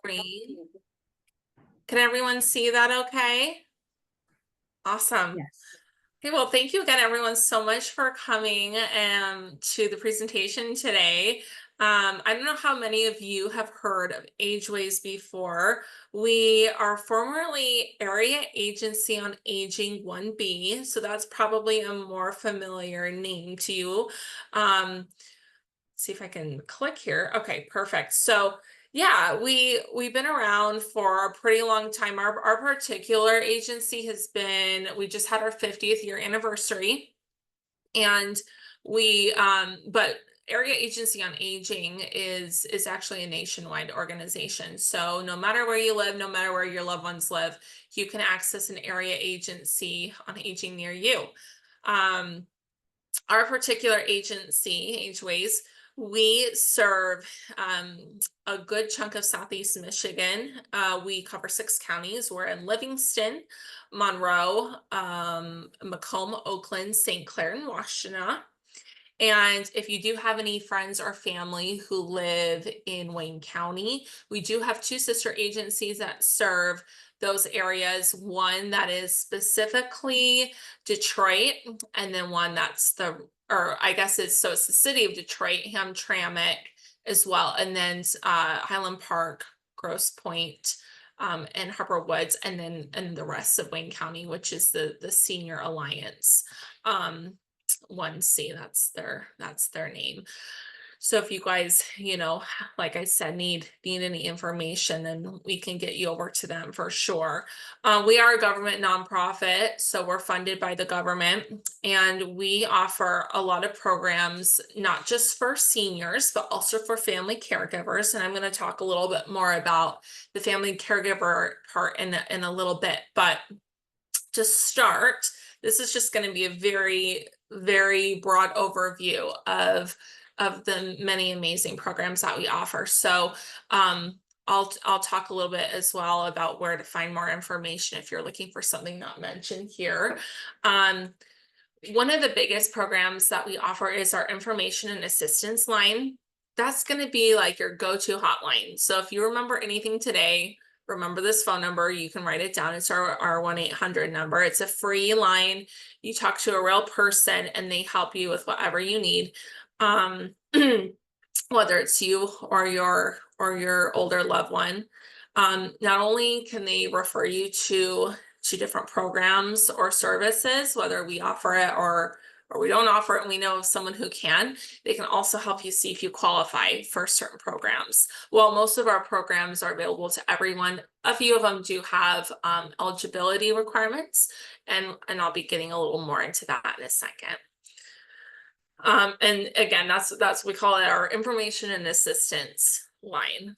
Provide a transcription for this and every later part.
Recording. Can everyone see that okay? Awesome. Yes. Okay, well, thank you again, everyone, so much for coming to the presentation today. I don't know how many of you have heard of Ageways before. We are formerly Area Agency on Aging 1B, so that's probably a more familiar name to you. See if I can click here. Okay, perfect. So yeah, we've been around for a pretty long time. Our particular agency has been, we just had our 50th year anniversary, and but Area Agency on Aging is actually a nationwide organization. So no matter where you live, no matter where your loved ones live, you can access an area agency on aging near you. Our particular agency, Ageways, we serve a good chunk of Southeast Michigan. We cover 6 counties. We're in Livingston, Monroe, Macomb, Oakland, St. Clair, and Washtenaw. And if you do have any friends or family who live in Wayne County, we do have 2 sister agencies that serve those areas. One that is specifically Detroit, and then one that's or I guess it's the city of Detroit, Hamtramck as well, and then Highland Park, Grosse Pointe, and Harper Woods, and then the rest of Wayne County, which is the Senior Alliance. 1C, that's their name. So if you guys, like I said, need any information, then we can get you over to them for sure. We are a government nonprofit, so we're funded by the government, and we offer a lot of programs, not just for seniors, but also for family caregivers. And I'm going to talk a little bit more about the family caregiver part in a little bit. But to start, this is just going to be a very, very broad overview of the many amazing programs that we offer. So I'll talk a little bit as well about where to find more information if you're looking for something not mentioned here. One of the biggest programs that we offer is our information and assistance line. That's going to be like your go-to hotline. So if you remember anything today, remember this phone number. You can write it down. It's our 1-800 number. It's a free line. You talk to a real person and they help you with whatever you need. Whether it's you or your older loved one. Not only can they refer you to different programs or services, whether we offer it or we don't offer it, and we know of someone who can, they can also help you see if you qualify for certain programs. Well, most of our programs are available to everyone. A few of them do have eligibility requirements, and I'll be getting a little more into that in a second. And again, that's we call it our information and assistance line.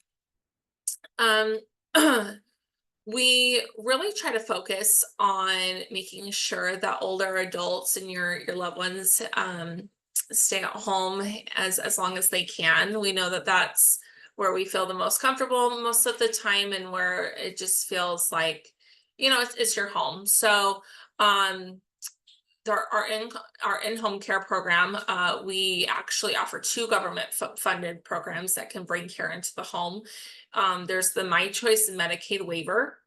We really try to focus on making sure that older adults and your loved ones stay at home as long as they can. We know that that's where we feel the most comfortable most of the time, and where it just feels like, it's your home. So our in-home care program, we actually offer 2 government funded programs that can bring care into the home. There's the My Choice Medicaid waiver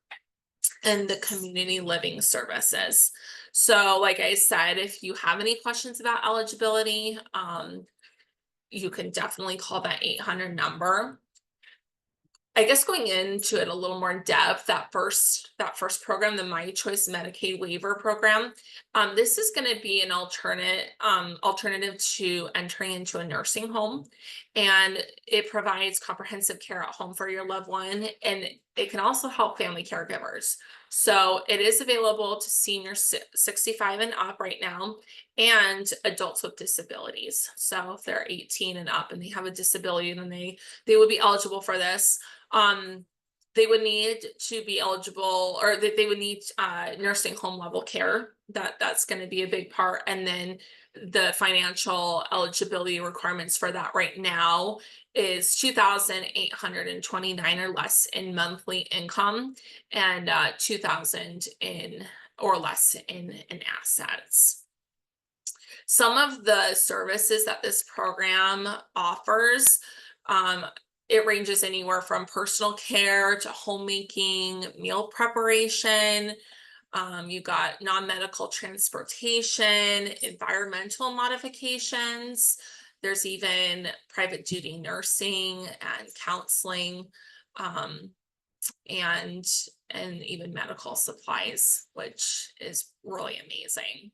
and the community living services. So like I said, if you have any questions about eligibility, you can definitely call that 800 number. I guess going into it a little more in depth, that first program, the My Choice Medicaid waiver program, this is going to be an alternative to entering into a nursing home, and it provides comprehensive care at home for your loved one, and it can also help family caregivers. So it is available to seniors 65 and up right now, and adults with disabilities. So if they're 18 and up and they have a disability, then they would be eligible for this. They would need to be eligible, or they would need nursing home level care. That's going to be a big part. And then the financial eligibility requirements for that right now is 2,829 or less in monthly income, and 2,000 in or less in assets. Some of the services that this program offers, it ranges anywhere from personal care to homemaking, meal preparation. You got non-medical transportation, environmental modifications. There's even private duty nursing and counseling, um, and even medical supplies, which is really amazing.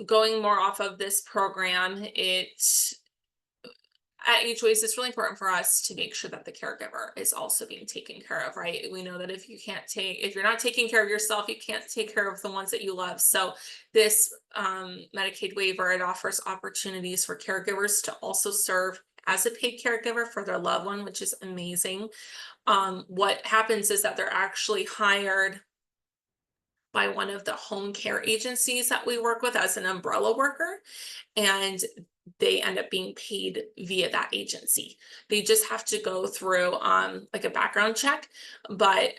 Going more off of this program, at Ageways, it's really important for us to make sure that the caregiver is also being taken care of, right? We know that if you're not taking care of yourself, you can't take care of the ones that you love. So this Medicaid waiver, it offers opportunities for caregivers to also serve as a paid caregiver for their loved one, which is amazing. What happens is that they're actually hired by one of the home care agencies that we work with as an umbrella worker, and they end up being paid via that agency. They just have to go through like a background check, but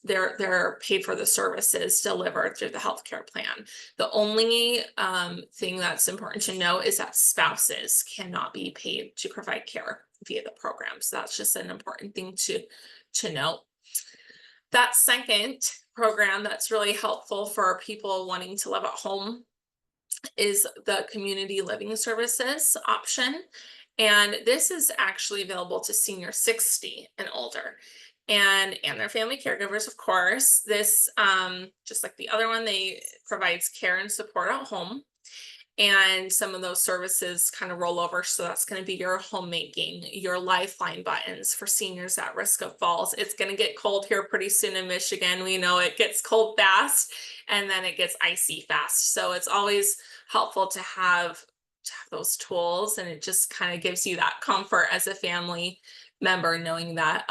they're paid for the services delivered through the healthcare plan. The only thing that's important to know is that spouses cannot be paid to provide care via the program. So that's just an important thing to note. That second program that's really helpful for people wanting to live at home is the community living services option. And this is actually available to seniors 60 and older, and their family caregivers, of course. This, just like the other one, they provides care and support at home. And some of those services kind of roll over. So that's going to be your homemaking, your lifeline buttons for seniors at risk of falls. It's going to get cold here pretty soon in Michigan. We know it gets cold fast and then it gets icy fast. So it's always helpful to have those tools, and it just kind of gives you that comfort as a family member, knowing that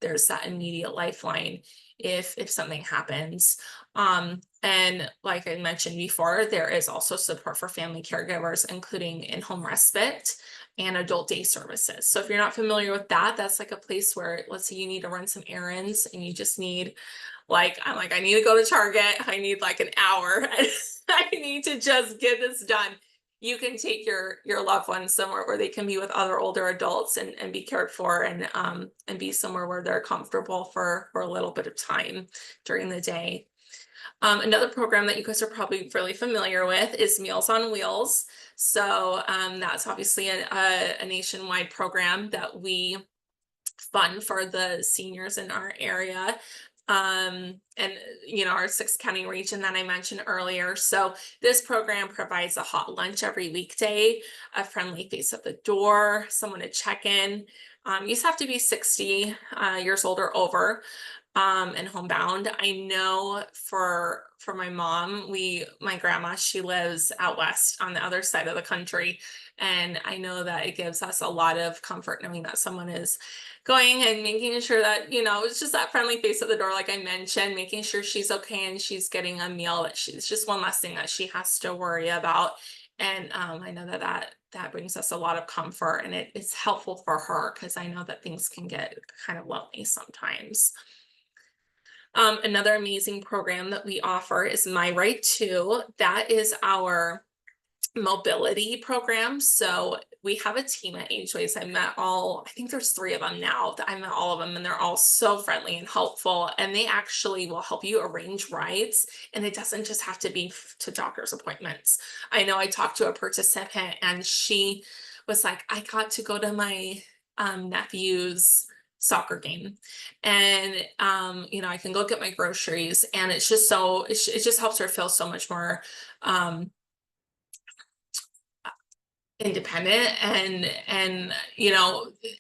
there's that immediate lifeline if something happens. And like I mentioned before, there is also support for family caregivers, including in-home respite and adult day services. So if you're not familiar with that, that's like a place where, let's say you need to run some errands and you just need, I need to go to Target. I need like an hour. I need to just get this done. You can take your loved ones somewhere where they can be with other older adults and be cared for, and be somewhere where they're comfortable for a little bit of time during the day. Another program that you guys are probably really familiar with is Meals on Wheels. So that's obviously a nationwide program that we fund for the seniors in our area. And our 6-county region that I mentioned earlier. So this program provides a hot lunch every weekday, a friendly face at the door, someone to check in. You just have to be 60 years old or over, and homebound. I know for my mom, my grandma, she lives out west on the other side of the country. And I know that it gives us a lot of comfort knowing that someone is going and making sure that, it's just that friendly face at the door, like I mentioned, making sure she's okay and she's getting a meal, it's just one less thing that she has to worry about. And I know that brings us a lot of comfort, and it's helpful for her, because I know that things can get kind of lonely sometimes. Another amazing program that we offer is My Right To. That is our mobility program. So we have a team at Ageways. I think there's 3 of them now. I met all of them, and they're all so friendly and helpful. And they actually will help you arrange rides. And it doesn't just have to be to doctor's appointments. I know I talked to a participant, and she was like, I got to go to my nephew's soccer game, and I can go get my groceries, and it's just it just helps her feel so much more independent. And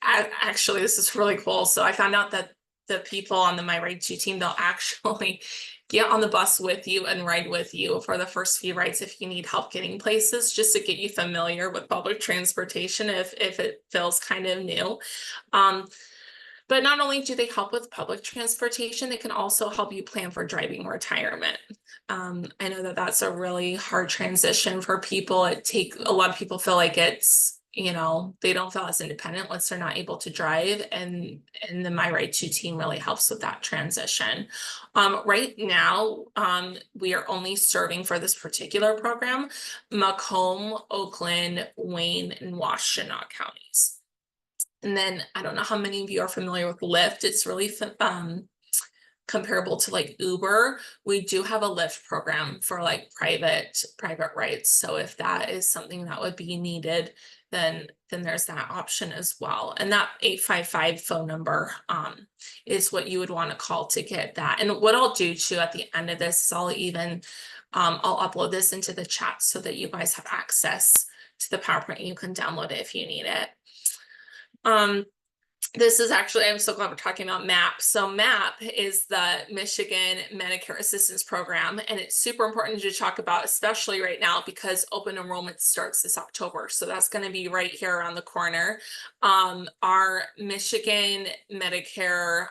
actually, this is really cool. So I found out that the people on the My Right To team, they'll actually get on the bus with you and ride with you for the first few rides if you need help getting places, just to get you familiar with public transportation if it feels kind of new. But not only do they help with public transportation, they can also help you plan for driving retirement. I know that that's a really hard transition for people. A lot of people feel like it's, they don't feel as independent once they're not able to drive. And the My Right To team really helps with that transition. Right now, we are only serving for this particular program Macomb, Oakland, Wayne, and Washtenaw counties. And then I don't know how many of you are familiar with Lyft. It's really comparable to like Uber. We do have a Lyft program for like private rides. So if that is something that would be needed, then there's that option as well. And that 855 phone number is what you would want to call to get that. And what I'll do too at the end of this is I'll upload this into the chat so that you guys have access to the PowerPoint. You can download it if you need it. This is actually, I'm so glad we're talking about MAP. So MAP is the Michigan Medicare Assistance Program, and it's super important to talk about, especially right now, because open enrollment starts this October. So that's going to be right here around the corner. Our Michigan Medicare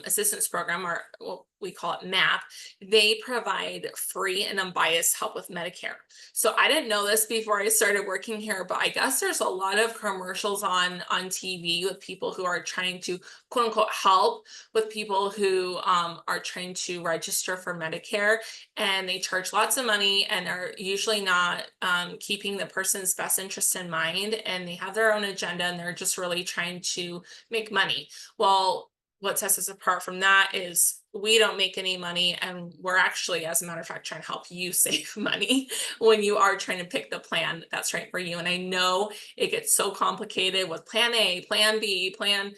Assistance Program, or well, we call it MAP, they provide free and unbiased help with Medicare. So I didn't know this before I started working here, but I guess there's a lot of commercials on TV with people who are trying to quote unquote help with people who are trying to register for Medicare, and they charge lots of money and are usually not keeping the person's best interest in mind, and they have their own agenda and they're just really trying to make money. Well, what sets us apart from that is we don't make any money, and we're actually, as a matter of fact, trying to help you save money when you are trying to pick the plan that's right for you. And I know it gets so complicated with plan A, plan B, plan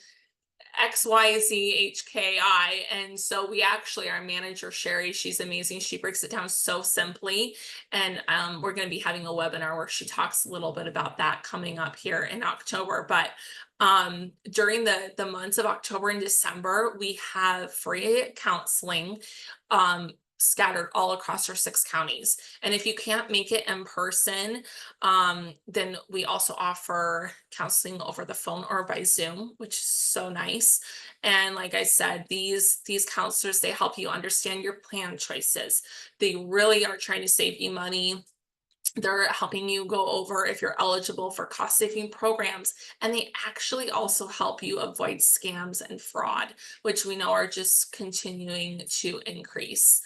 X, Y, Z, H, K, I. And so we actually, our manager, Sherry, she's amazing. She breaks it down so simply. And we're going to be having a webinar where she talks a little bit about that coming up here in October. But during the months of October and December, we have free counseling scattered all across our 6 counties. And if you can't make it in person, then we also offer counseling over the phone or by Zoom, which is so nice. And like I said, these counselors, they help you understand your plan choices. They really are trying to save you money. They're helping you go over if you're eligible for cost-saving programs, and they actually also help you avoid scams and fraud, which we know are just continuing to increase.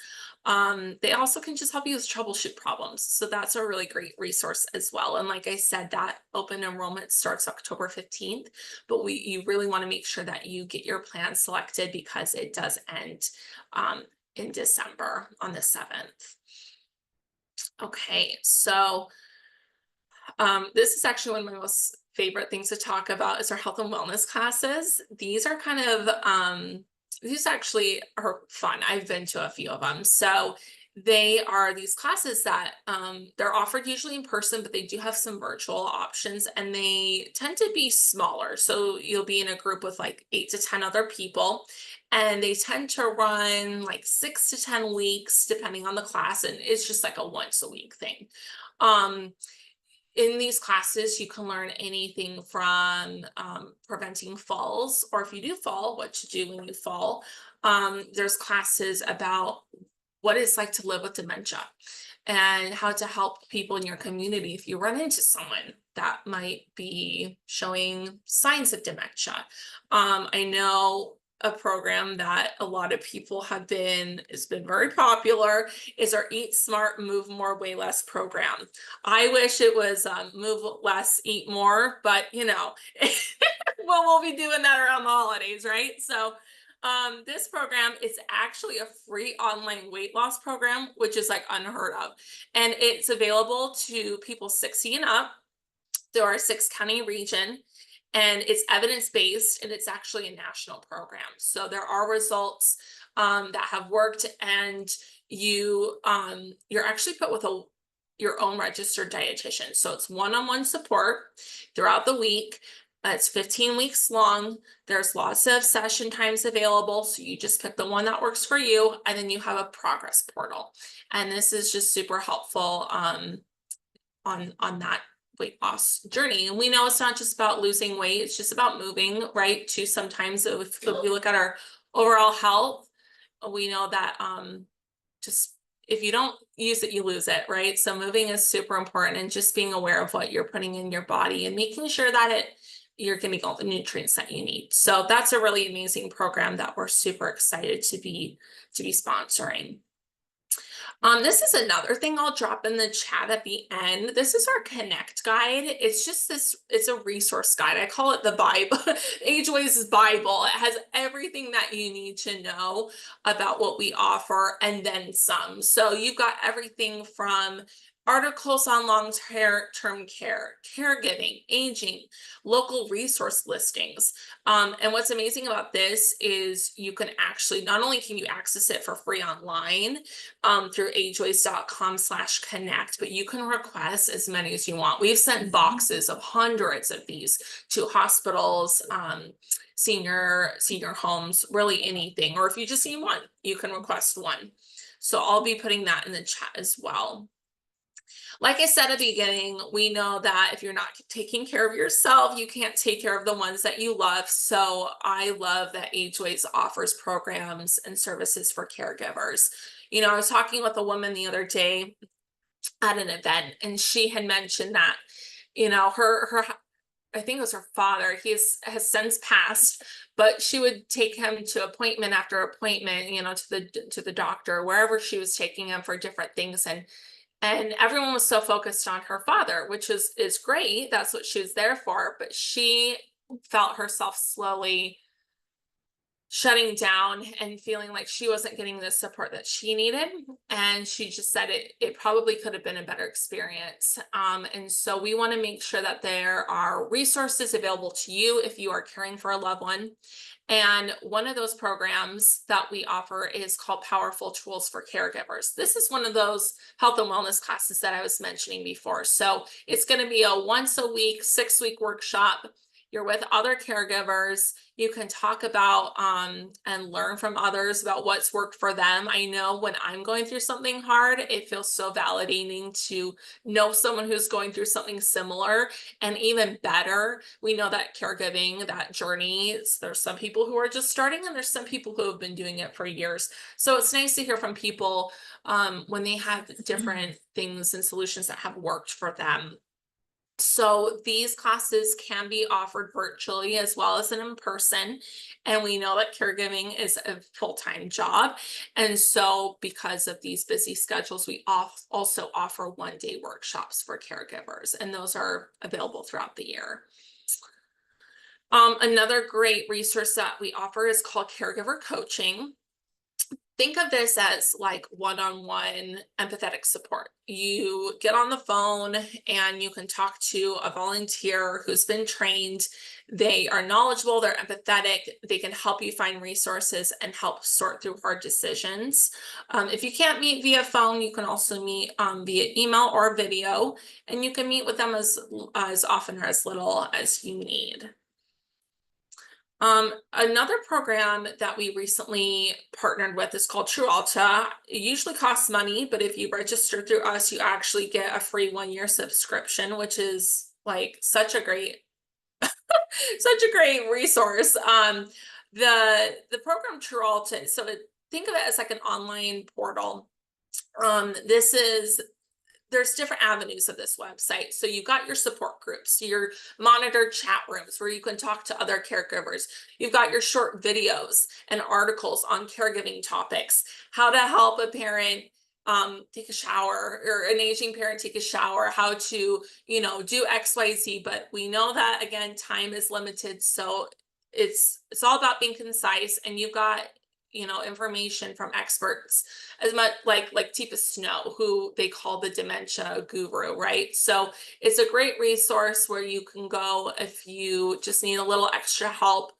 They also can just help you with troubleshoot problems. So that's a really great resource as well. And like I said, that open enrollment starts October 15th, but you really want to make sure that you get your plan selected because it does end in December on the 7th. Okay, so this is actually one of my most favorite things to talk about is our health and wellness classes. These are kind of, these actually are fun. I've been to a few of them. So they are these classes that they're offered usually in person, but they do have some virtual options, and they tend to be smaller. So you'll be in a group with like 8 to 10 other people, and they tend to run like 6 to 10 weeks, depending on the class. And it's just like a once a week thing. In these classes, you can learn anything from preventing falls, or if you do fall, what to do when you fall. There's classes about what it's like to live with dementia and how to help people in your community if you run into someone that might be showing signs of dementia. I know a program that a lot of people has been very popular is our Eat Smart, Move More, Weigh Less program. I wish it was move less, eat more, but you know, well, we'll be doing that around the holidays, right? So this program is actually a free online weight loss program, which is like unheard of. And it's available to people 60 and up through our 6-county region. And it's evidence-based, and it's actually a national program. So there are results that have worked, and you're actually put with your own registered dietitian. So it's one-on-one support throughout the week. It's 15 weeks long. There's lots of session times available. So you just pick the one that works for you, and then you have a progress portal. And this is just super helpful on that weight loss journey. And we know it's not just about losing weight, it's just about moving, right? Too, sometimes if we look at our overall health, we know that just if you don't use it, you lose it, right? So moving is super important, and just being aware of what you're putting in your body and making sure that you're getting all the nutrients that you need. So that's a really amazing program that we're super excited to be sponsoring. This is another thing I'll drop in the chat at the end. This is our Connect guide. It's just this, it's a resource guide. I call it the Bible, Ageways Bible. It has everything that you need to know about what we offer and then some. So you've got everything from articles on long-term care, caregiving, aging, local resource listings. And what's amazing about this is you can actually, not only can you access it for free online, through ageways.com/connect, but you can request as many as you want. We've sent boxes of hundreds of these to hospitals, senior homes, really anything. Or if you just need one, you can request one. So I'll be putting that in the chat as well. Like I said at the beginning, we know that if you're not taking care of yourself, you can't take care of the ones that you love. So I love that Ageways offers programs and services for caregivers. You know, I was talking with a woman the other day at an event, and she had mentioned that, you know, her I think it was her father, has since passed, but she would take him to appointment after appointment, you know, to the doctor, wherever she was taking him for different things. And everyone was so focused on her father, which is great. That's what she was there for. But she felt herself slowly shutting down and feeling like she wasn't getting the support that she needed. And she just said it probably could have been a better experience. And so we want to make sure that there are resources available to you if you are caring for a loved one. And one of those programs that we offer is called Powerful Tools for Caregivers. This is one of those health and wellness classes that I was mentioning before. So it's going to be a once a week, 6-week workshop. You're with other caregivers. You can talk about and learn from others about what's worked for them. I know when I'm going through something hard, it feels so validating to know someone who's going through something similar. And even better, we know that caregiving, that journey, there's some people who are just starting and there's some people who have been doing it for years. So it's nice to hear from people when they have different things and solutions that have worked for them. So these classes can be offered virtually as well as in person. And we know that caregiving is a full-time job. And so because of these busy schedules, we also offer one-day workshops for caregivers, and those are available throughout the year. Another great resource that we offer is called Caregiver Coaching. Think of this as like one-on-one empathetic support. You get on the phone and you can talk to a volunteer who's been trained. They are knowledgeable, they're empathetic, they can help you find resources and help sort through hard decisions. If you can't meet via phone, you can also meet via email or video, and you can meet with them as often or as little as you need. Another program that we recently partnered with is called TrueAlta. It usually costs money, but if you register through us, you actually get a free 1-year subscription, which is like such a great resource. The program TrueAlta, so think of it as like an online portal. There's different avenues of this website. So you've got your support groups, your monitored chat rooms where you can talk to other caregivers. You've got your short videos and articles on caregiving topics, how to help a parent take a shower, or an aging parent take a shower, how to, you know, do XYZ. But we know that, again, time is limited. So it's all about being concise, and you've got, you know, information from experts, as much like Teepa Snow, who they call the dementia guru, right? So it's a great resource where you can go if you just need a little extra help.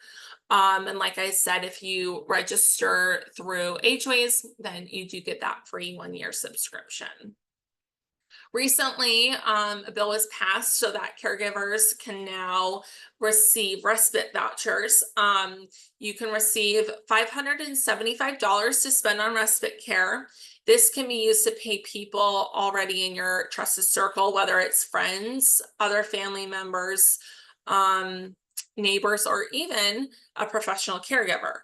And like I said, if you register through Ageways, then you do get that free 1-year subscription. Recently, a bill was passed so that caregivers can now receive respite vouchers. You can receive $575 to spend on respite care. This can be used to pay people already in your trusted circle, whether it's friends, other family members, neighbors, or even a professional caregiver.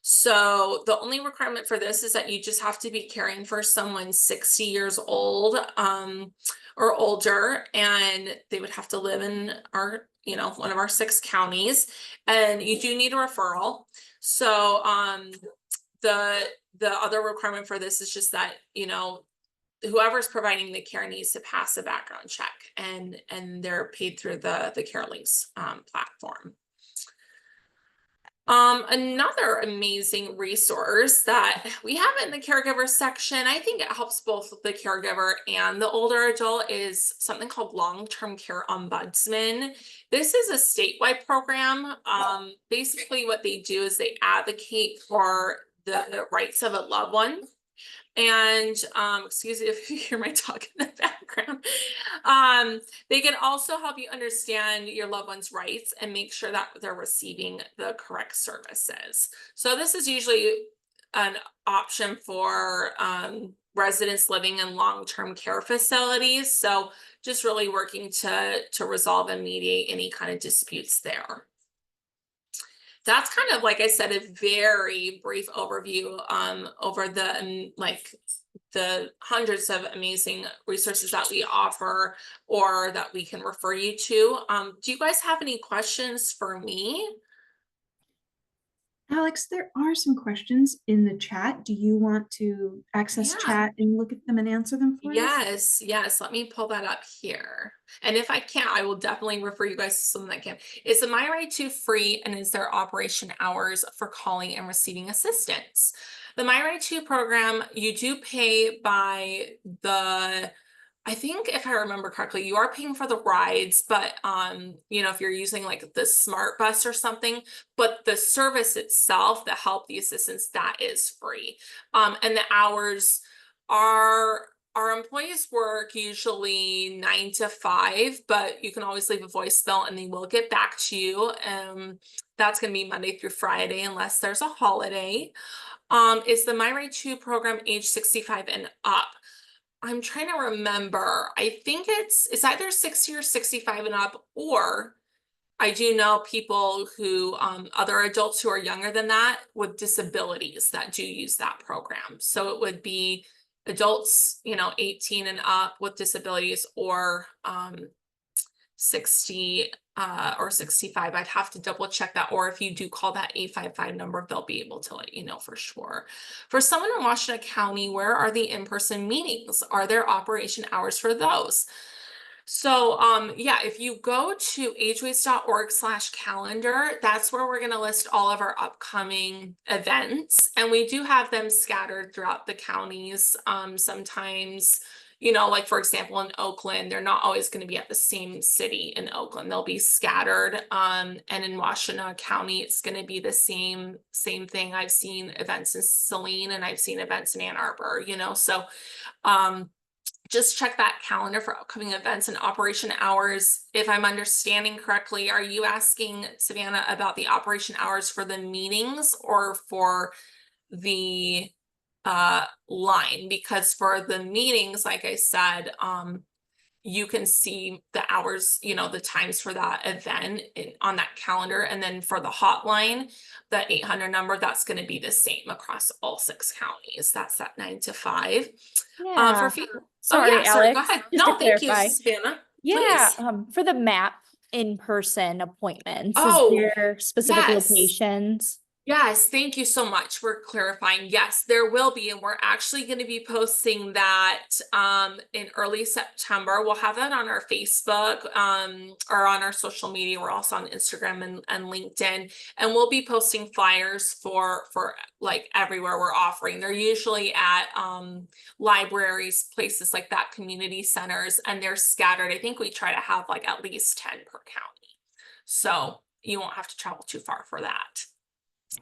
So the only requirement for this is that you just have to be caring for someone 60 years old or older, and they would have to live in our, you know, one of our 6 counties, and you do need a referral. So the other requirement for this is just that, you know, whoever's providing the care needs to pass a background check, and they're paid through the CareLinks platform. Another amazing resource that we have in the caregiver section, I think it helps both the caregiver and the older adult, is something called Long-Term Care Ombudsman. This is a statewide program. Basically what they do is they advocate for the rights of a loved one. And excuse me if you hear my dog in the background. They can also help you understand your loved one's rights and make sure that they're receiving the correct services. So this is usually an option for residents living in long-term care facilities. So just really working to resolve and mediate any kind of disputes there. That's kind of, like I said, a very brief overview over the the hundreds of amazing resources that we offer or that we can refer you to. Do you guys have any questions for me? Alex, there are some questions in the chat. Do you want to access Yeah. chat and look at them and answer them for us? Yes. Let me pull that up here. And if I can't, I will definitely refer you guys to someone that can. Is the My Right to free, and is there operation hours for calling and receiving assistance? The My Right to program, you do pay by the, I think if I remember correctly, you are paying for the rides, but you know, if you're using like the smart bus or something, but the service itself, the help, the assistance, that is free. And the hours are, our employees work usually 9 to 5, but you can always leave a voicemail and they will get back to you. That's going to be Monday through Friday unless there's a holiday. Is the My Right to program age 65 and up? I'm trying to remember. I think it's either 60 or 65 and up, or I do know people who, other adults who are younger than that with disabilities that do use that program. So it would be adults, you know, 18 and up with disabilities, or 60 or 65. I'd have to double check that. Or if you do call that 855 number, they'll be able to let you know for sure. For someone in Washington County, where are the in-person meetings? Are there operation hours for those? So yeah, if you go to ageways.org/calendar, that's where we're going to list all of our upcoming events. And we do have them scattered throughout the counties. Sometimes, you know, like for example, in Oakland, they're not always going to be at the same city in Oakland. They'll be scattered. And in Washtenaw County, it's going to be the same thing. I've seen events in Saline and I've seen events in Ann Arbor, you know, so just check that calendar for upcoming events and operation hours. If I'm understanding correctly, are you asking, Savannah, about the operation hours for the meetings or for the line? Because for the meetings, like I said, you can see the hours, you know, the times for that event on that calendar. And then for the hotline, the 800 number, that's going to be the same across all 6 counties. That's that 9 to 5. Yeah. Sorry, Alex. go ahead. Just No, to thank you, clarify. Savannah. Yeah, Please. for the MAP in-person appointments, Oh, is there specific yes. locations? Yes, thank you so much for clarifying. Yes, there will be, and we're actually going to be posting that in early September. We'll have that on our Facebook or on our social media. We're also on Instagram and LinkedIn, and we'll be posting flyers for like everywhere we're offering. They're usually at libraries, places like that, community centers, and they're scattered. I think we try to have like at least 10 per county, so you won't have to travel too far for that.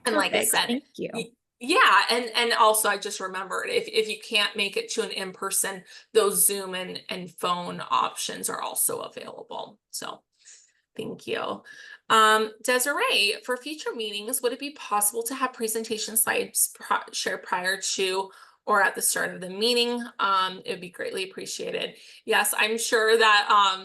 And like I Perfect. said, Thank you. Yeah, and also I just remembered, if you can't make it to an in-person, those Zoom and phone options are also available. So thank you. Desiree, for future meetings, would it be possible to have presentation slides shared prior to or at the start of the meeting? It would be greatly appreciated. Yes, I'm sure that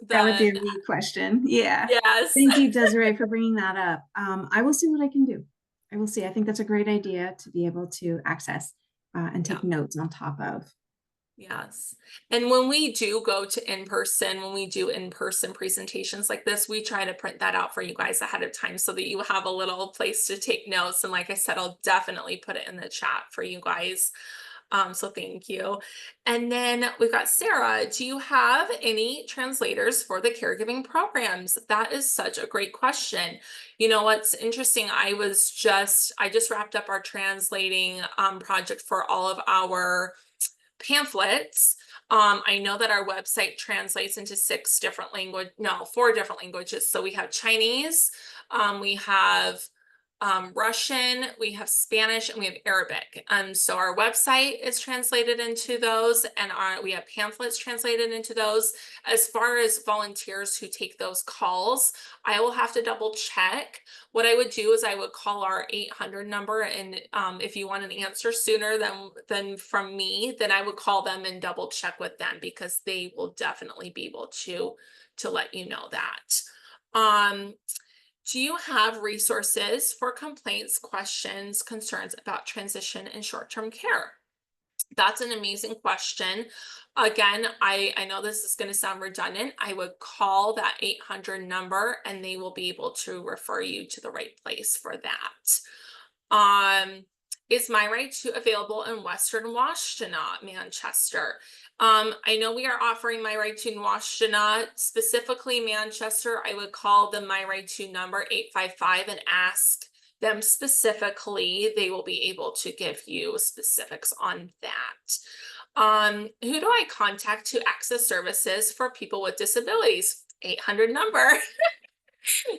that would be a great question. Yeah. Yes. Thank you, Desiree, for bringing that up. I will see what I can do. I will see. I think that's a great idea to be able to access and take notes on top of. Yes. And when we do go to in-person, when we do in-person presentations like this, we try to print that out for you guys ahead of time so that you have a little place to take notes. And like I said, I'll definitely put it in the chat for you guys. So thank you. And then we've got Sarah. Do you have any translators for the caregiving programs? That is such a great question. You know what's interesting? I just wrapped up our translating project for all of our pamphlets. I know that our website translates into 4 different languages. So we have Chinese, we have Russian, we have Spanish, and we have Arabic. So our website is translated into those, and we have pamphlets translated into those. As far as volunteers who take those calls, I will have to double check. What I would do is I would call our 800 number, and if you want an answer sooner than from me, then I would call them and double check with them, because they will definitely be able to let you know that. Do you have resources for complaints, questions, concerns about transition and short-term care? That's an amazing question. Again, I know this is going to sound redundant. I would call that 800 number and they will be able to refer you to the right place for that. Is My Right To available in Western Washtenaw, Manchester? I know we are offering My Right To in Washtenaw, specifically Manchester. I would call the My Right To number 855 and ask them specifically. They will be able to give you specifics on that. Who do I contact to access services for people with disabilities? 800 number.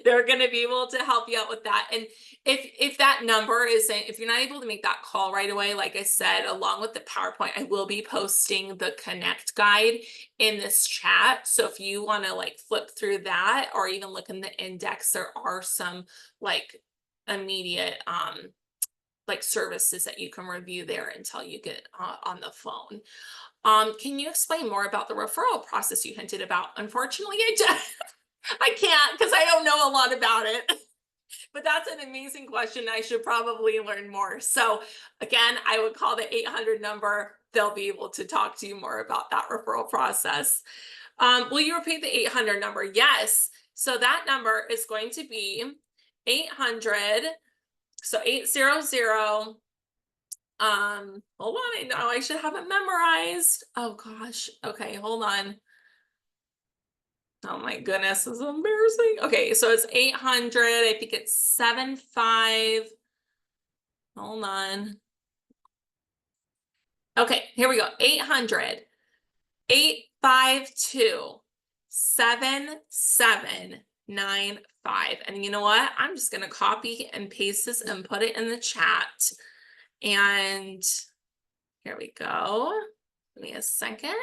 They're going to be able to help you out with that. And if that number isn't, if you're not able to make that call right away, like I said, along with the PowerPoint, I will be posting the Connect guide in this chat. So if you want to like flip through that or even look in the index, there are some like immediate like services that you can review there until you get on the phone. Can you explain more about the referral process you hinted about? Unfortunately, I can't, because I don't know a lot about it. But that's an amazing question. I should probably learn more. So again, I would call the 800 number. They'll be able to talk to you more about that referral process. Will you repeat the 800 number? Yes. So that number is going to be 800. So 800. Hold on. I know I should have it memorized. Oh gosh. Okay, hold on. Oh my goodness, this is embarrassing. Okay, so it's 800. I think it's 75. Hold on. Okay, here we go. 800 852 7795. And you know what? I'm just going to copy and paste this and put it in the chat. And here we go. Give me a second.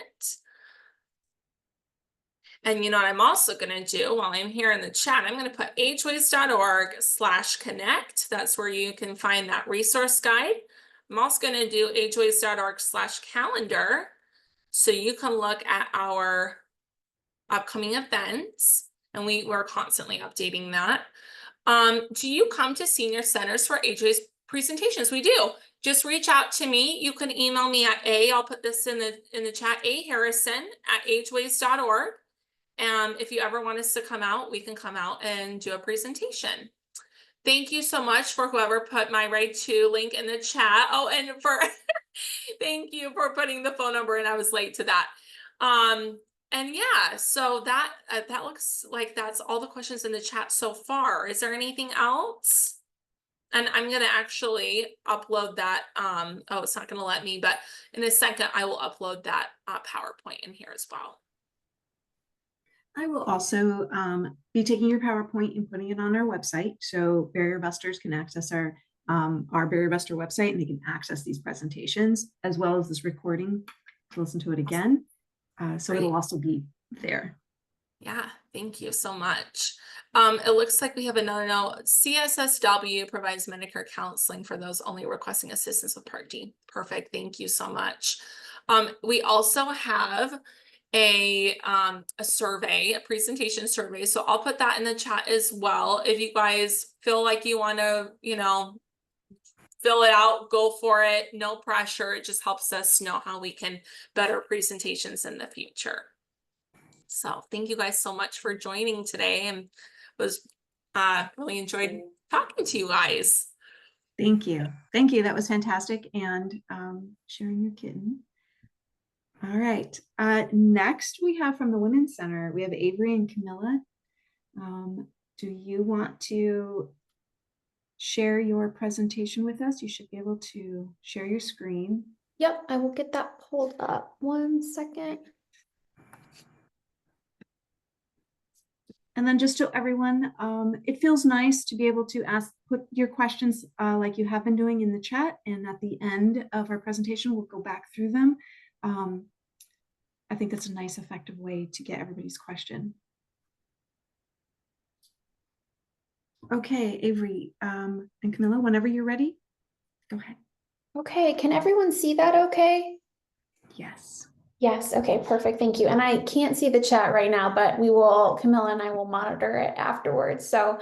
And you know what I'm also going to do while I'm here in the chat, I'm going to put ageways.org/connect. That's where you can find that resource guide. I'm also going to do ageways.org/calendar. So you can look at our upcoming events, and we're constantly updating that. Do you come to senior centers for Ageways presentations? We do. Just reach out to me. You can email me at I'll put this in the chat, aharrison@ageways.org. If you ever want us to come out, we can come out and do a presentation. Thank you so much for whoever put My Right To link in the chat. Oh, and for thank you for putting the phone number in. I was late to that. And yeah, so that looks like that's all the questions in the chat so far. Is there anything else? And I'm going to actually upload that. Oh, it's not going to let me, but in a second, I will upload that PowerPoint in here as well. I will also be taking your PowerPoint and putting it on our website, so barrier busters can access our barrier buster website, and they can access these presentations as well as this recording to listen to it again. So Great. it'll also be there. Yeah, thank you so much. It looks like we have another note. CSSW provides Medicare counseling for those only requesting assistance with Part D. Perfect. Thank you so much. We also have a survey, a presentation survey. So I'll put that in the chat as well. If you guys feel like you want to, fill it out, go for it, no pressure. It just helps us know how we can better presentations in the future. So thank you guys so much for joining today, and was really enjoyed talking to you guys. Thank you. Thank you. That was fantastic. And sharing your kitten. All right. Next we have from the Women's Center, we have Avery and Camilla. Do you want to share your presentation with us? You should be able to share your screen. Yep, I will get that pulled up. 1 second. And then just to everyone, it feels nice to be able to put your questions like you have been doing in the chat. And at the end of our presentation, we'll go back through them. I think that's a nice, effective way to get everybody's question. Okay, Avery and Camilla, whenever you're ready, go ahead. Okay, can everyone see that okay? Yes. Yes, okay, perfect, thank you. And I can't see the chat right now, but Camilla and I will monitor it afterwards. So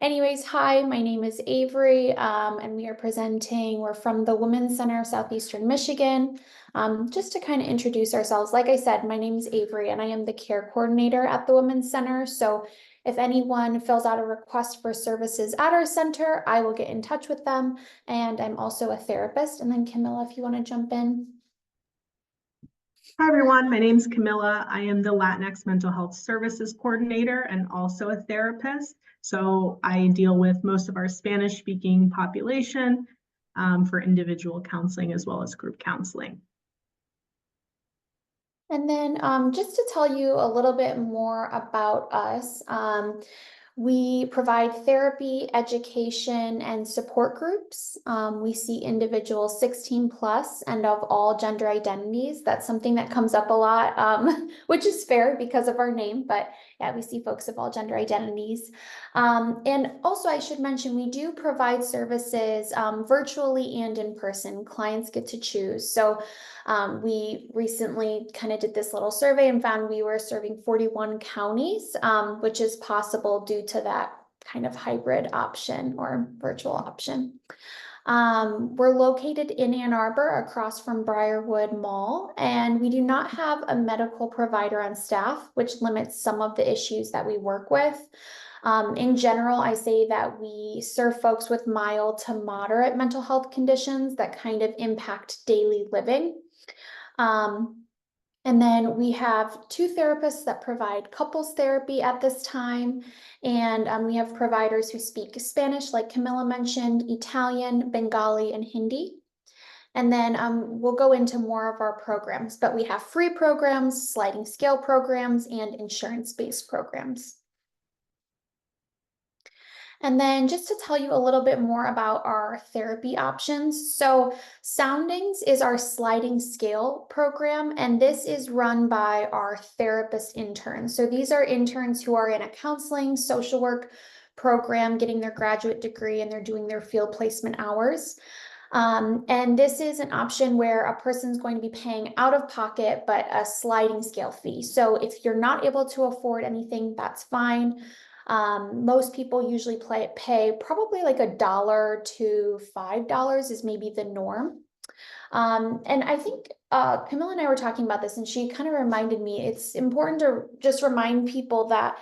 anyways, hi, my name is Avery, and we're from the Women's Center of Southeastern Michigan. Just to kind of introduce ourselves, like I said, my name is Avery and I am the care coordinator at the Women's Center. So if anyone fills out a request for services at our center, I will get in touch with them. And I'm also a therapist. And then Camilla, if you want to jump in. Hi, everyone. My name is Camilla. I am the Latinx Mental Health Services Coordinator and also a therapist. So I deal with most of our Spanish-speaking population for individual counseling as well as group counseling. And then just to tell you a little bit more about us, we provide therapy, education, and support groups. We see individuals 16 plus and of all gender identities. That's something that comes up a lot, which is fair because of our name, but yeah, we see folks of all gender identities. And also I should mention, we do provide services virtually and in person. Clients get to choose. So we recently kind of did this little survey and found we were serving 41 counties, which is possible due to that kind of hybrid option or virtual option. We're located in Ann Arbor across from Briarwood Mall, and we do not have a medical provider on staff, which limits some of the issues that we work with. In general, I say that we serve folks with mild to moderate mental health conditions that kind of impact daily living. And then we have 2 therapists that provide couples therapy at this time. And we have providers who speak Spanish, like Camilla mentioned, Italian, Bengali, and Hindi. And then we'll go into more of our programs, but we have free programs, sliding scale programs, and insurance-based programs. And then just to tell you a little bit more about our therapy options. So Soundings is our sliding scale program, and this is run by our therapist interns. So these are interns who are in a counseling, social work program, getting their graduate degree, and they're doing their field placement hours. And this is an option where a person's going to be paying out of pocket, but a sliding scale fee. So if you're not able to afford anything, that's fine. Most people usually pay probably like $1 to $5 is maybe the norm. And I think Camilla and I were talking about this, and she kind of reminded me, it's important to just remind people that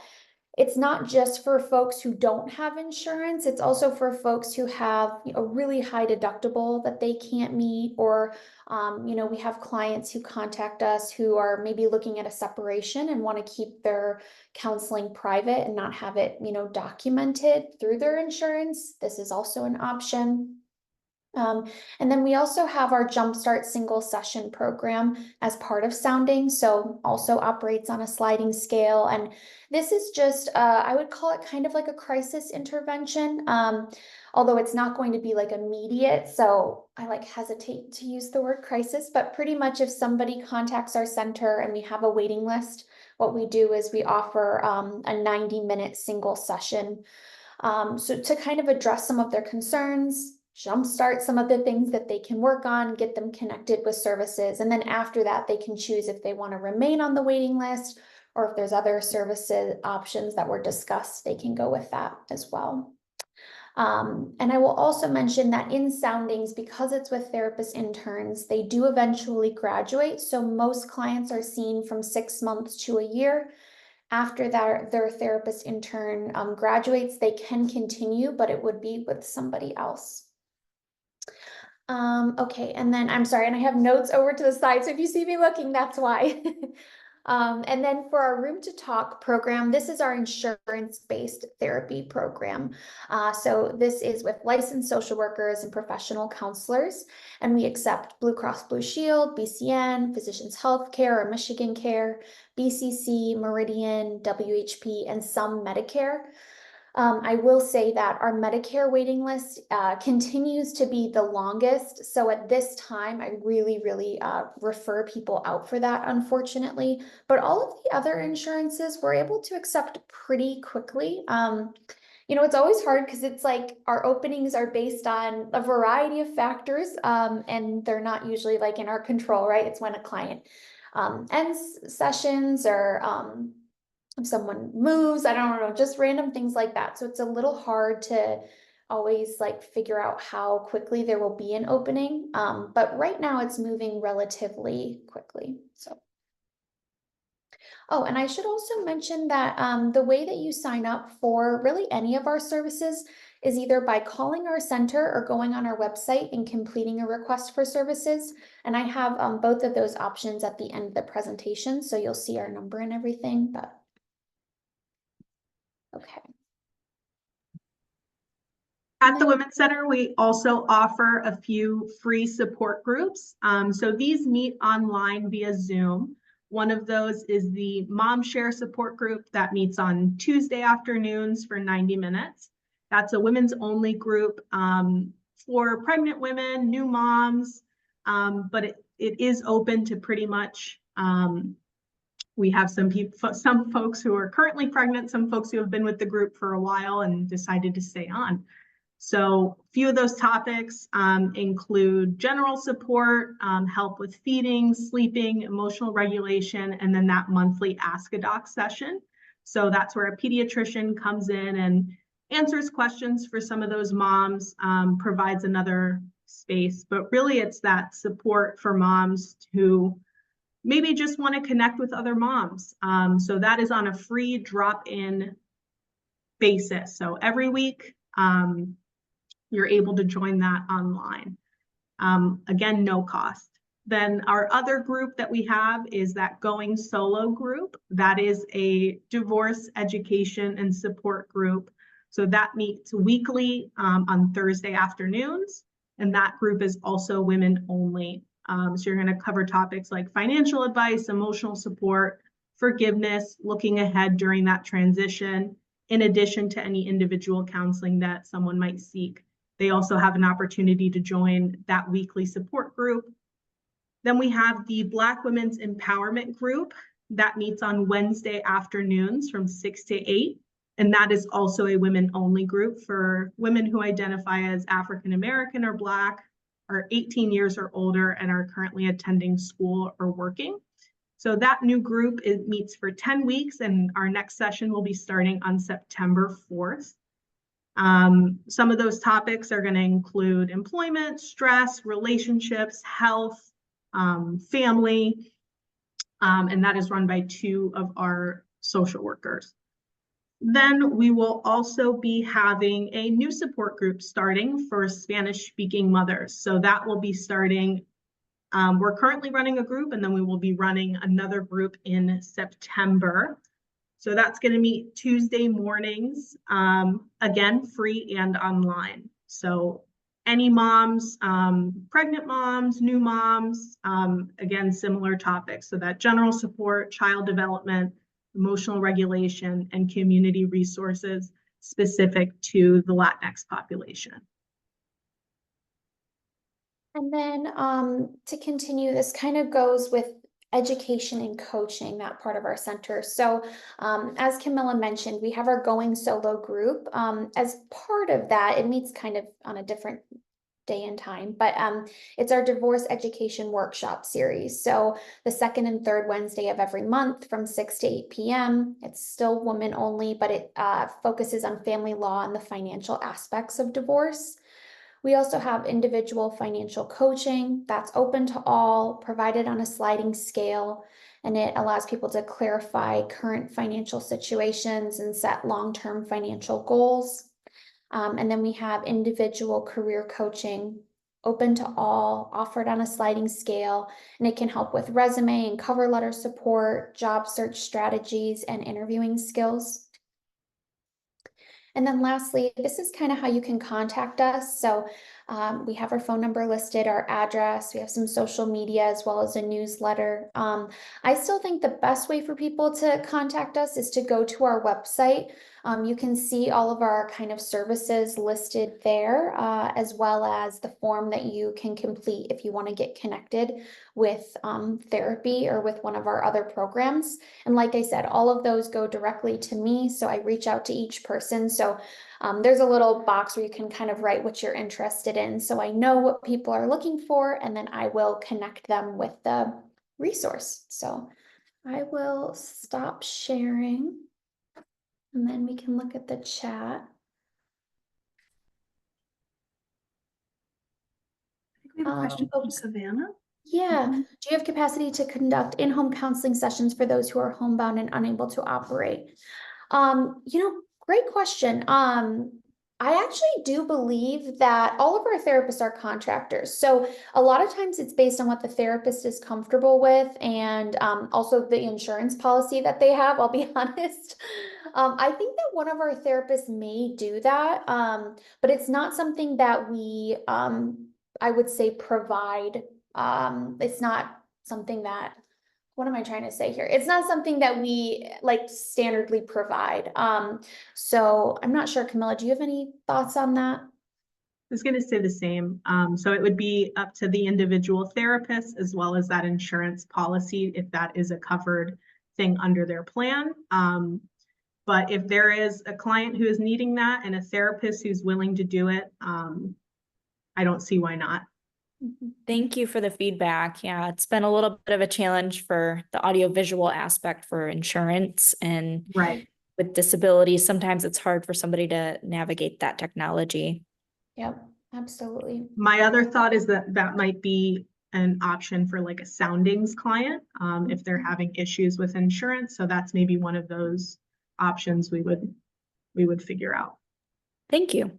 it's not just for folks who don't have insurance, it's also for folks who have a really high deductible that they can't meet, or we have clients who contact us who are maybe looking at a separation and want to keep their counseling private and not have it, documented through their insurance. This is also an option. And then we also have our Jumpstart single session program as part of Sounding, so also operates on a sliding scale. And this is just, I would call it kind of like a crisis intervention, although it's not going to be like immediate. So I hesitate to use the word crisis, but pretty much if somebody contacts our center and we have a waiting list, what we do is we offer a 90-minute single session. So to kind of address some of their concerns, jumpstart some of the things that they can work on, get them connected with services. And then after that, they can choose if they want to remain on the waiting list, or if there's other services options that were discussed, they can go with that as well. And I will also mention that in Soundings, because it's with therapist interns, they do eventually graduate. So most clients are seen from 6 months to a year. After that, their therapist intern graduates, they can continue, but it would be with somebody else. Okay, and then I'm sorry, and I have notes over to the side, so if you see me looking, that's why. And then for our Room to Talk program, this is our insurance-based therapy program. So this is with licensed social workers and professional counselors, and we accept Blue Cross Blue Shield, BCN, Physicians Healthcare or Michigan Care, BCC, Meridian, WHP, and some Medicare. I will say that our Medicare waiting list continues to be the longest. So at this time, I really refer people out for that, unfortunately. But all of the other insurances we're able to accept pretty quickly. You know, it's always hard because it's like our openings are based on a variety of factors, and they're not usually like in our control, right? It's when a client ends sessions or if someone moves, I don't know, just random things like that. So it's a little hard to always like figure out how quickly there will be an opening. But right now it's moving relatively quickly. So. Oh, and I should also mention that the way that you sign up for really any of our services is either by calling our center or going on our website and completing a request for services. And I have both of those options at the end of the presentation. So you'll see our number and everything, but. Okay. At the Women's Center, we also offer a few free support groups. So these meet online via Zoom. One of those is the Mom Share support group that meets on Tuesday afternoons for 90 minutes. That's a women's only group for pregnant women, new moms, but it is open to pretty much we have some folks who are currently pregnant, some folks who have been with the group for a while and decided to stay on. So a few of those topics include general support, help with feeding, sleeping, emotional regulation, and then that monthly Ask a Doc session. So that's where a pediatrician comes in and answers questions for some of those moms, provides another space. But really it's that support for moms who maybe just want to connect with other moms. So that is on a free drop-in basis. So every week, you're able to join that online. Again, no cost. Then our other group that we have is that Going Solo group. That is a divorce education and support group. So that meets weekly on Thursday afternoons. And that group is also women only. So you're going to cover topics like financial advice, emotional support, forgiveness, looking ahead during that transition, in addition to any individual counseling that someone might seek. They also have an opportunity to join that weekly support group. Then we have the Black Women's Empowerment Group that meets on Wednesday afternoons from 6 to 8. And that is also a women-only group for women who identify as African American or Black, are 18 years or older, and are currently attending school or working. So that new group meets for 10 weeks, and our next session will be starting on September 4th. Some of those topics are going to include employment, stress, relationships, health, family, and that is run by 2 of our social workers. Then we will also be having a new support group starting for Spanish-speaking mothers. So that will be starting, we're currently running a group, and then we will be running another group in September. So that's going to meet Tuesday mornings, again, free and online. So any moms, pregnant moms, new moms, again, similar topics. So that general support, child development, emotional regulation, and community resources specific to the Latinx population. And then to continue, this kind of goes with education and coaching, that part of our center. So as Camilla mentioned, we have our Going Solo group. As part of that, it meets kind of on a different day and time, but it's our divorce education workshop series. So the second and third Wednesday of every month from 6 to 8 p.m. It's still women only, but it focuses on family law and the financial aspects of divorce. We also have individual financial coaching that's open to all, provided on a sliding scale, and it allows people to clarify current financial situations and set long-term financial goals. And then we have individual career coaching, open to all, offered on a sliding scale, and it can help with resume and cover letter support, job search strategies, and interviewing skills. And then lastly, this is kind of how you can contact us. So we have our phone number listed, our address, we have some social media as well as a newsletter. I still think the best way for people to contact us is to go to our website. You can see all of our kind of services listed there, as well as the form that you can complete if you want to get connected with therapy or with one of our other programs. And like I said, all of those go directly to me, so I reach out to each person. So there's a little box where you can kind of write what you're interested in. So I know what people are looking for, and then I will connect them with the resource. So I will stop sharing, and then we can look at the chat. I think we have a question from Savannah. Yeah. Do you have capacity to conduct in-home counseling sessions for those who are homebound and unable to operate? Great question. I actually do believe that all of our therapists are contractors. So a lot of times it's based on what the therapist is comfortable with, and also the insurance policy that they have, I'll be honest. I think that one of our therapists may do that, but it's not something that we, I would say, provide. It's not something that, what am I trying to say here? It's not something that we like standardly provide. So I'm not sure, Camilla, do you have any thoughts on that? I was going to say the same. So it would be up to the individual therapist as well as that insurance policy, if that is a covered thing under their plan. But if there is a client who is needing that and a therapist who's willing to do it, I don't see why not. Thank you for the feedback. Yeah, it's been a little bit of a challenge for the audiovisual aspect for insurance, and Right. with disabilities, sometimes it's hard for somebody to navigate that technology. Yep, absolutely. My other thought is that that might be an option for like a soundings client, if they're having issues with insurance. So that's maybe one of those options we would figure out. Thank you.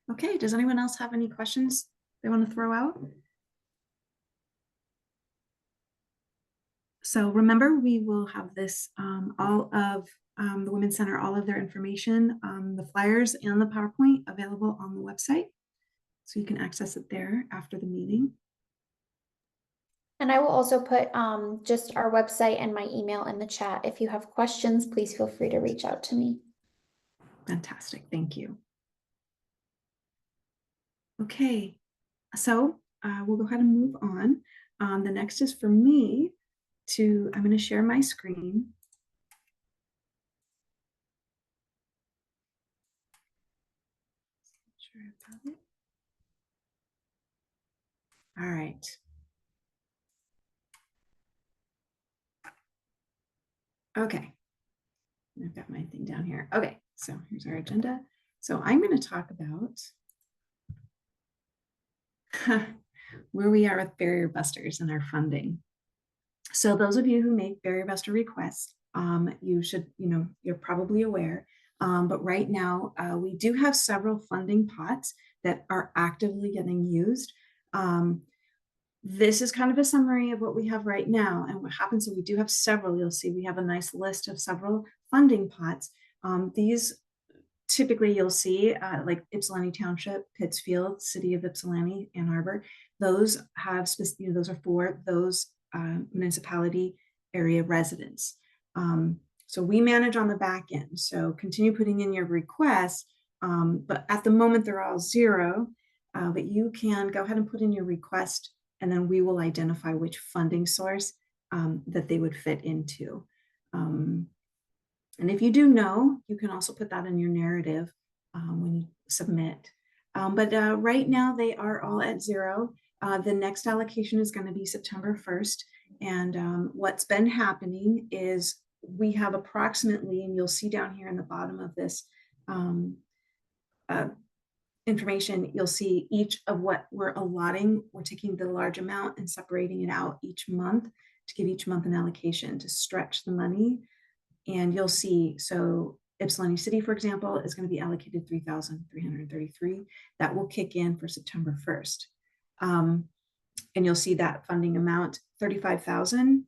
Okay, does anyone else have any questions they want to throw out? So remember, we will have this, all of the Women's Center, all of their information, the flyers and the PowerPoint available on the website. So you can access it there after the meeting. And I will also put just our website and my email in the chat. If you have questions, please feel free to reach out to me. Fantastic, thank you. Okay, so we'll go ahead and move on. The next is for me to, I'm going to share my screen. Sure I've got it. All right. Okay. I've got my thing down here. Okay, so here's our agenda. So I'm going to talk about where we are with Barrier Busters and our funding. So those of you who make Barrier Buster requests, you should, you're probably aware, but right now we do have several funding pots that are actively getting used. This is kind of a summary of what we have right now and what happens. So we do have several. You'll see we have a nice list of several funding pots. These typically you'll see like Ypsilanti Township, Pittsfield, City of Ypsilanti, Ann Arbor. Those have specific, those are for those municipality area residents. So we manage on the back end. So continue putting in your requests, but at the moment they're all zero. But you can go ahead and put in your request, and then we will identify which funding source that they would fit into. And if you do know, you can also put that in your narrative when you submit. But right now they are all at 0. The next allocation is going to be September 1st. And what's been happening is we have approximately, and you'll see down here in the bottom of this information, you'll see each of what we're allotting. We're taking the large amount and separating it out each month to give each month an allocation to stretch the money. And you'll see, so Ypsilanti City, for example, is going to be allocated $3,333. That will kick in for September 1st. And you'll see that funding amount, $35,000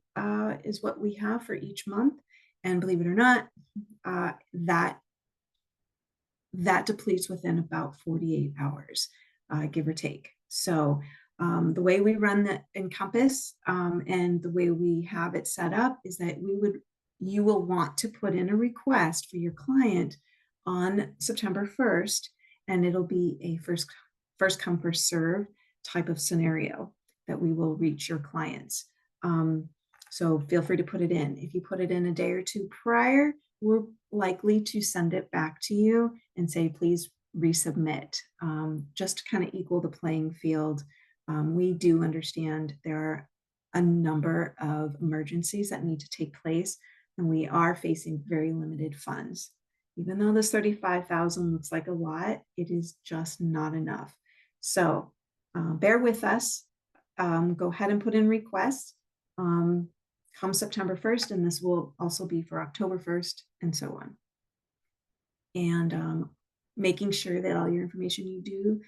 is what we have for each month. And believe it or not, that depletes within about 48 hours, give or take. So the way we run the Encompass and the way we have it set up is that you will want to put in a request for your client on September 1st, and it'll be a first come, first serve type of scenario that we will reach your clients. So feel free to put it in. If you put it in a day or two prior, we're likely to send it back to you and say, please resubmit, just to kind of equal the playing field. We do understand there are a number of emergencies that need to take place, and we are facing very limited funds. Even though this 35,000 looks like a lot, it is just not enough. So bear with us. Go ahead and put in requests come September 1st, and this will also be for October 1st and so on. And making sure that all your information you do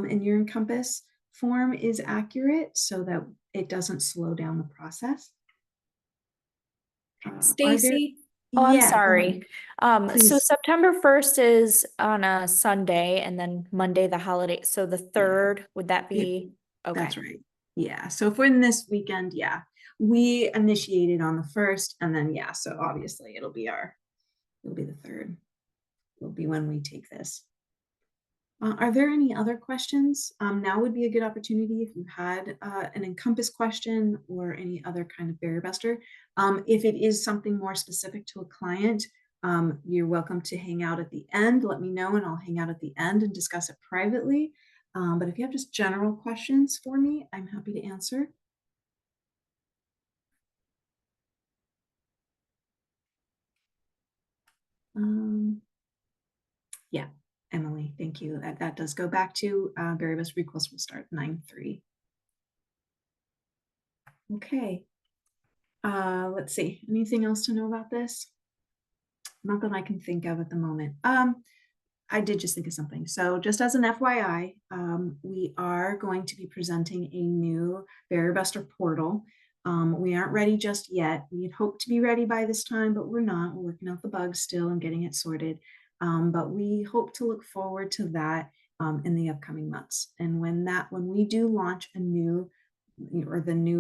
in your Encompass form is accurate so that it doesn't slow down the process. Stacy, I'm Yeah, go sorry. ahead. So Please. September 1st is on a Sunday and then Monday, the holiday. So the 3rd, would that be? Okay. That's right. Yeah. So if we're in this weekend, yeah, we initiated on the 1st, and then yeah, so obviously it'll be the 3rd. Will be when we take this. Are there any other questions? Now would be a good opportunity if you had an Encompass question or any other kind of barrier buster. If it is something more specific to a client, you're welcome to hang out at the end. Let me know and I'll hang out at the end and discuss it privately. But if you have just general questions for me, I'm happy to answer. Yeah, Emily, thank you. That does go back to barrier buster request will start 9/3. Okay. Let's see. Anything else to know about this? Not that I can think of at the moment. I did just think of something. So just as an FYI, we are going to be presenting a new Barrier Buster portal. We aren't ready just yet. We had hoped to be ready by this time, but we're not. We're working out the bugs still and getting it sorted. But we hope to look forward to that in the upcoming months. And when we do launch the new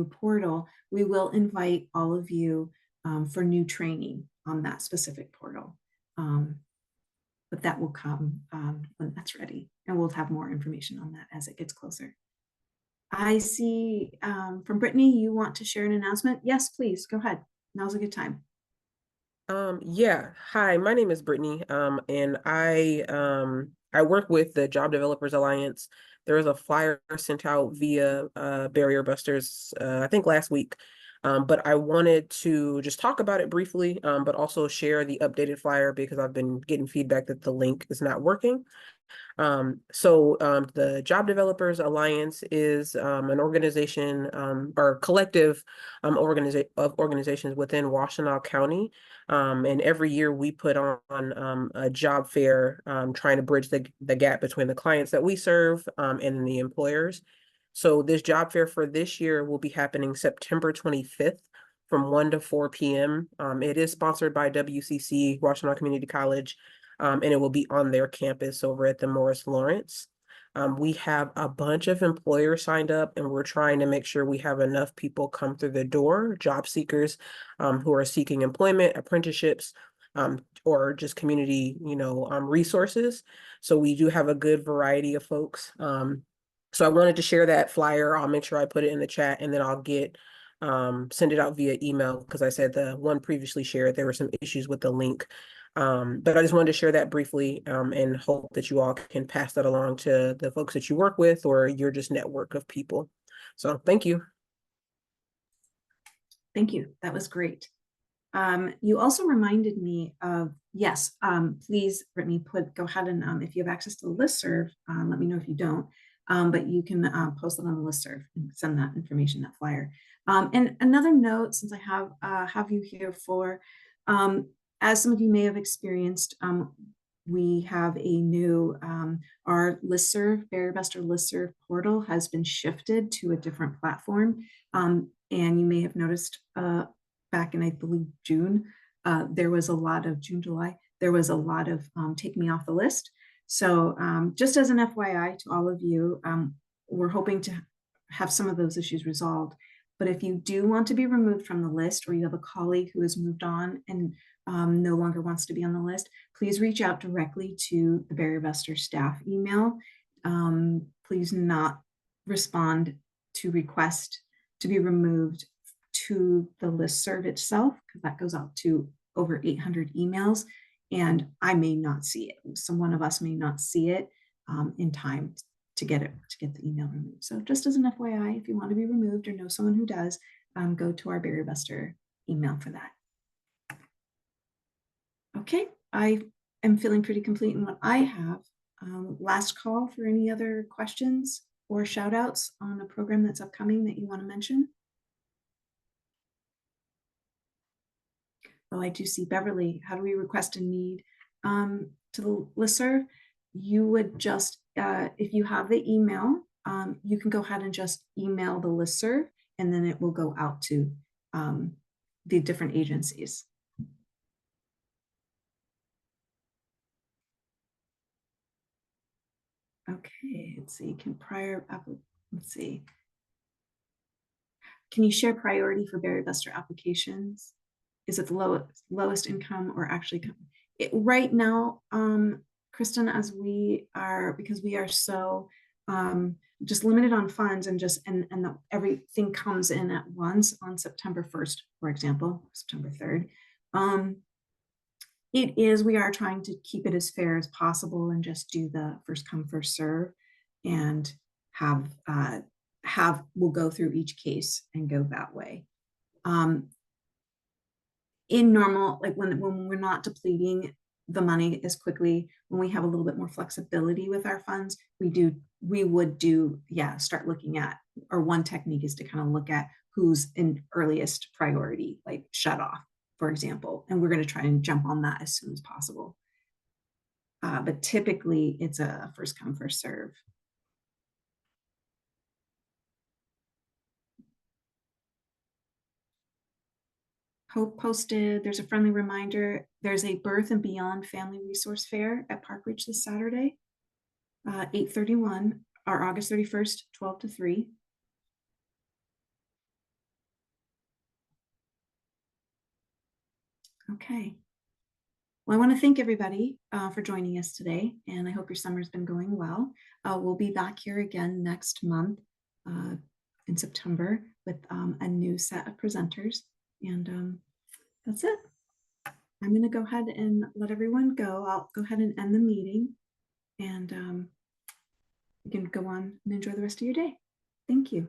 portal, we will invite all of you for new training on that specific portal. But that will come when that's ready, and we'll have more information on that as it gets closer. I see from Brittany, you want to share an announcement? Yes, please, go ahead. Now's a good time. Yeah. Hi, my name is Brittany, and I work with the Job Developers Alliance. There was a flyer sent out via Barrier Busters, I think last week. But I wanted to just talk about it briefly, but also share the updated flyer because I've been getting feedback that the link is not working. The Job Developers Alliance is an organization or collective of organizations within Washtenaw County. And every year we put on a job fair trying to bridge the gap between the clients that we serve and the employers. So this job fair for this year will be happening September 25th from 1 to 4 p.m. It is sponsored by WCC, Washtenaw Community College, and it will be on their campus over at the Morris Lawrence. We have a bunch of employers signed up, and we're trying to make sure we have enough people come through the door, job seekers who are seeking employment, apprenticeships, or just community, resources. So we do have a good variety of folks. So I wanted to share that flyer. I'll make sure I put it in the chat, and then I'll send it out via email because I said the one previously shared, there were some issues with the link. But I just wanted to share that briefly, and hope that you all can pass that along to the folks that you work with or your just network of people. So thank you. Thank you. That was great. You also reminded me of, yes, please, Brittany, go ahead and if you have access to the listserv, let me know if you don't, but you can post it on the listserv and send that information, that flyer. And another note, since I have you here for, as some of you may have experienced, we have a new, our listserv, BarrierBuster listserv portal has been shifted to a different platform. And you may have noticed back in, I believe, June, there was a lot of July, there was a lot of take me off the list. So just as an FYI to all of you, we're hoping to have some of those issues resolved. But if you do want to be removed from the list, or you have a colleague who has moved on and no longer wants to be on the list, please reach out directly to the BarrierBuster staff email. Please not respond to request to be removed to the listserv itself, because that goes out to over 800 emails, and I may not see it. One of us may not see it in time to get the email removed. So just as an FYI, if you want to be removed or know someone who does, go to our BarrierBuster email for that. Okay, I am feeling pretty complete in what I have. Last call for any other questions or shout outs on a program that's upcoming that you want to mention. Oh, I do see Beverly. How do we request a need to the listserv? You would just, if you have the email, you can go ahead and just email the listserv, and then it will go out to the different agencies. Okay, let's see. Let's see. Can you share priority for BarrierBuster applications? Is it the lowest income, or actually right now, Kristen, as we are, because we are so just limited on funds and everything comes in at once on September 1st, for example, September 3rd. We are trying to keep it as fair as possible and just do the first come, first serve, and we'll go through each case and go that way. In normal, like when we're not depleting the money as quickly, when we have a little bit more flexibility with our funds, we would start looking at, or one technique is to kind of look at who's in earliest priority, like shut off, for example, and we're going to try and jump on that as soon as possible. But typically it's a first come, first serve. Hope posted, there's a friendly reminder, there's a Birth and Beyond Family Resource Fair at Park Ridge this Saturday, 8/31, or August 31st, 12 to 3. Okay. Well, I want to thank everybody for joining us today, and I hope your summer's been going well. We'll be back here again next month in September with a new set of presenters, and that's it. I'm going to go ahead and let everyone go. I'll go ahead and end the meeting, and you can go on and enjoy the rest of your day. Thank you.